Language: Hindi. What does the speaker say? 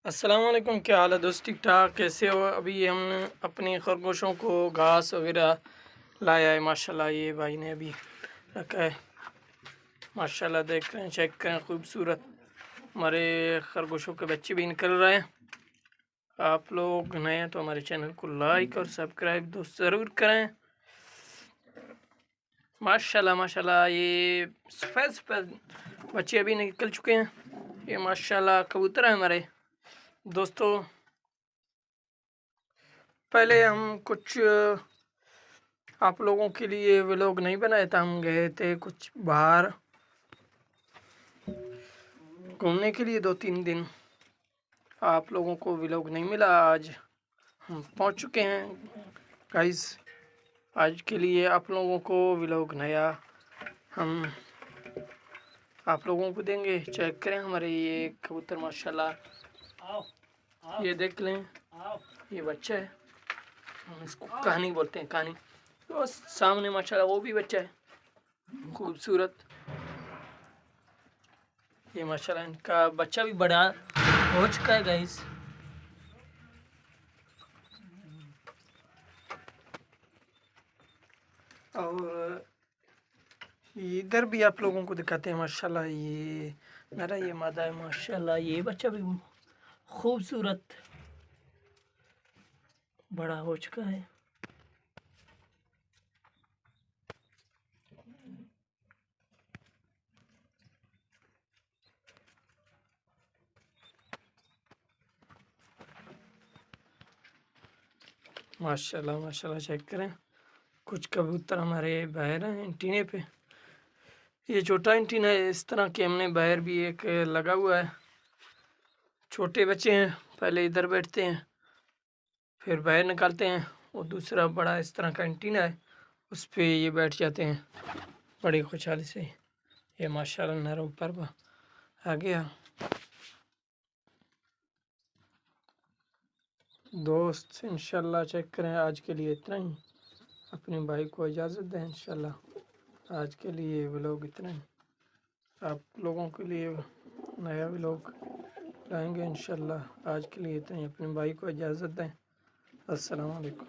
अस्सलाम वालेकुम, क्या हाल है दोस्त? ठीक ठाक, कैसे हो? अभी हमने अपने खरगोशों को घास वगैरह लाया है। माशाल्लाह ये भाई ने अभी रखा है। माशाल्लाह देख रहे हैं, चेक करें, खूबसूरत हमारे खरगोशों के बच्चे भी निकल रहे हैं। आप लोग नए हैं तो हमारे चैनल को लाइक और सब्सक्राइब दोस्त ज़रूर करें। माशाल्लाह माशाल्लाह ये सफ़ेद सफ़ेद बच्चे अभी निकल चुके हैं। ये माशाल्लाह कबूतर है हमारे दोस्तों। पहले हम कुछ आप लोगों के लिए व्लॉग नहीं बनाया था। हम गए थे कुछ बाहर घूमने के लिए 2-3 दिन। आप लोगों को व्लॉग नहीं मिला। आज हम पहुंच चुके हैं गाइस। आज के लिए आप लोगों को व्लॉग नया हम आप लोगों को देंगे। चेक करें हमारे ये कबूतर माशाल्लाह। ये देख लें, ये बच्चा है, हम इसको कहानी बोलते हैं, कहानी। तो सामने माशाल्लाह वो भी बच्चा है खूबसूरत। ये माशाल्लाह इनका बच्चा भी बड़ा हो चुका है गाइस। और इधर भी आप लोगों को दिखाते हैं। माशाल्लाह ये नरा, ये मादा है। माशाल्लाह ये बच्चा भी खूबसूरत बड़ा हो चुका है। माशाल्लाह माशाल्लाह चेक करें, कुछ कबूतर हमारे बाहर हैं एंटीने पे। ये छोटा एंटीना है, इस तरह के हमने बाहर भी एक लगा हुआ है। छोटे बच्चे हैं, पहले इधर बैठते हैं फिर बाहर निकालते हैं। और दूसरा बड़ा इस तरह का एंटीना है, उस पे ये बैठ जाते हैं बड़ी खुशहाली से। ये माशाल्लाह नर ऊपर आ गया। दोस्त इंशाल्लाह चेक करें, आज के लिए इतना ही। अपने भाई को इजाज़त दें इंशाल्लाह। आज के लिए व्लॉग इतना ही। आप लोगों के लिए नया व्लॉग लाएंगे इंशाल्लाह। आज के लिए इतना ही। अपने भाई को इजाज़त दें। अस्सलाम वालेकुम।